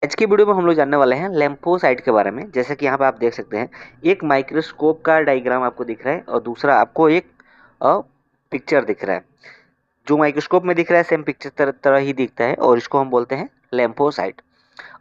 आज की वीडियो में हम लोग जानने वाले हैं लेम्फोसाइट के बारे में। जैसे कि यहाँ पे आप देख सकते हैं, एक माइक्रोस्कोप का डायग्राम आपको दिख रहा है और दूसरा आपको एक पिक्चर दिख रहा है। जो माइक्रोस्कोप में दिख रहा है सेम पिक्चर तरह ही दिखता है और इसको हम बोलते हैं लेम्फोसाइट।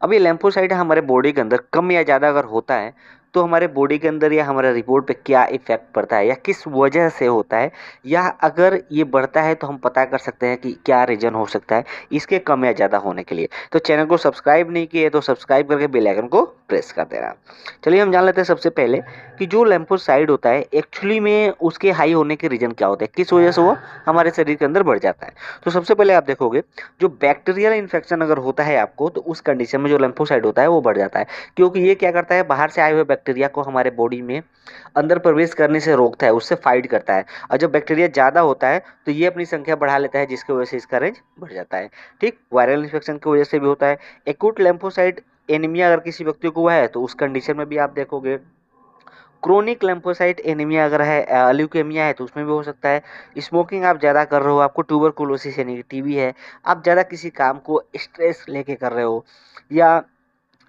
अब ये लेम्फोसाइट हमारे बॉडी के अंदर कम या ज़्यादा अगर होता है तो हमारे बॉडी के अंदर या हमारे रिपोर्ट पे क्या इफेक्ट पड़ता है या किस वजह से होता है, या अगर ये बढ़ता है तो हम पता कर सकते हैं कि क्या रीजन हो सकता है इसके कम या ज़्यादा होने के लिए। तो चैनल को सब्सक्राइब नहीं किए तो सब्सक्राइब करके बेल आइकन को प्रेस कर देना। चलिए हम जान लेते हैं सबसे पहले कि जो लेम्फोसाइट होता है एक्चुअली में उसके हाई होने के रीजन क्या होते हैं, किस वजह से वो हमारे शरीर के अंदर बढ़ जाता है। तो सबसे पहले आप देखोगे, जो बैक्टीरियल इन्फेक्शन अगर होता है आपको तो उस कंडीशन में जो लेम्फोसाइट होता है वो बढ़ जाता है, क्योंकि ये क्या करता है, बाहर से आए हुए बैक्टीरिया को हमारे बॉडी में अंदर प्रवेश करने से रोकता है, उससे फाइट करता है। और जब बैक्टीरिया ज़्यादा होता है तो ये अपनी संख्या बढ़ा लेता है, जिसकी वजह से इसका रेंज बढ़ जाता है। ठीक, वायरल इन्फेक्शन की वजह से भी होता है। एक्यूट लेम्फोसाइट एनीमिया अगर किसी व्यक्ति को हुआ है तो उस कंडीशन में भी आप देखोगे। क्रोनिक लेम्फोसाइट एनीमिया अगर है, ल्यूकेमिया है, तो उसमें भी हो सकता है। स्मोकिंग आप ज़्यादा कर रहे हो, आपको ट्यूबरकुलोसिस यानी कि टीबी है, आप ज़्यादा किसी काम को स्ट्रेस लेके कर रहे हो, या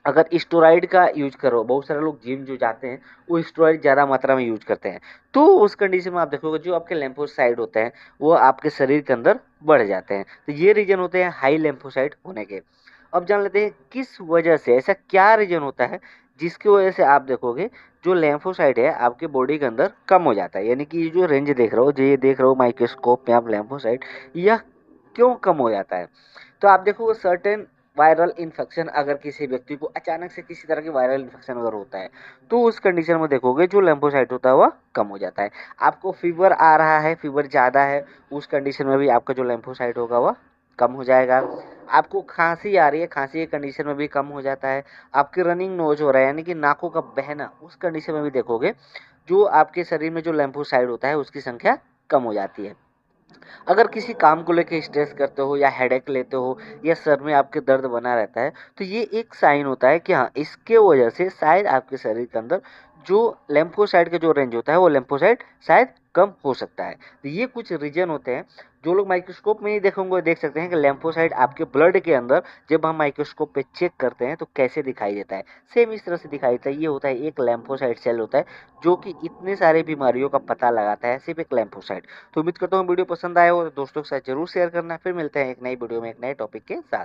अगर स्टेरॉइड का यूज करो, बहुत सारे लोग जिम जो जाते हैं वो स्टेरॉइड ज़्यादा मात्रा में यूज करते हैं, तो उस कंडीशन में आप देखोगे जो आपके लेम्फोसाइट होते हैं वो आपके शरीर के अंदर बढ़ जाते हैं। तो ये रीजन होते हैं हाई लेम्फोसाइट होने के। अब जान लेते हैं किस वजह से, ऐसा क्या रीजन होता है जिसकी वजह से आप देखोगे जो लेम्फोसाइट है आपके बॉडी के अंदर कम हो जाता है। यानी कि ये जो रेंज देख रहे हो, जो ये देख रहे हो माइक्रोस्कोप में आप लेम्फोसाइट, यह क्यों कम हो जाता है। तो आप देखोगे सर्टेन वायरल इन्फेक्शन, अगर किसी व्यक्ति को अचानक से किसी तरह की वायरल इन्फेक्शन अगर होता है तो उस कंडीशन में देखोगे जो लेम्फोसाइट होता है वह कम हो जाता है। आपको फीवर आ रहा है, फीवर ज़्यादा है, उस कंडीशन में भी आपका जो लेम्फोसाइट होगा वह कम हो जाएगा। आपको खांसी आ रही है, खांसी के कंडीशन में भी कम हो जाता है। आपके रनिंग नोज हो रहा है यानी कि नाकों का बहना, उस कंडीशन में भी देखोगे जो आपके शरीर में जो लेम्फोसाइट होता है उसकी संख्या कम हो जाती है। अगर किसी काम को लेके स्ट्रेस करते हो या हेडेक लेते हो या सर में आपके दर्द बना रहता है तो ये एक साइन होता है कि हाँ, इसके वजह से शायद आपके शरीर के अंदर जो लेम्फोसाइट का जो रेंज होता है वो लेम्फोसाइट शायद कम हो सकता है। तो ये कुछ रीजन होते हैं। जो लोग माइक्रोस्कोप में ही देखेंगे देख सकते हैं कि लेम्फोसाइट आपके ब्लड के अंदर जब हम माइक्रोस्कोप पे चेक करते हैं तो कैसे दिखाई देता है, सेम इस तरह से दिखाई देता है। ये होता है एक लेम्फोसाइट सेल होता है जो कि इतने सारे बीमारियों का पता लगाता है, सिर्फ एक लेम्फोसाइट। तो उम्मीद करता हूँ वीडियो पसंद आया हो तो दोस्तों के साथ जरूर शेयर करना। फिर मिलते हैं एक नई वीडियो में एक नए टॉपिक के साथ।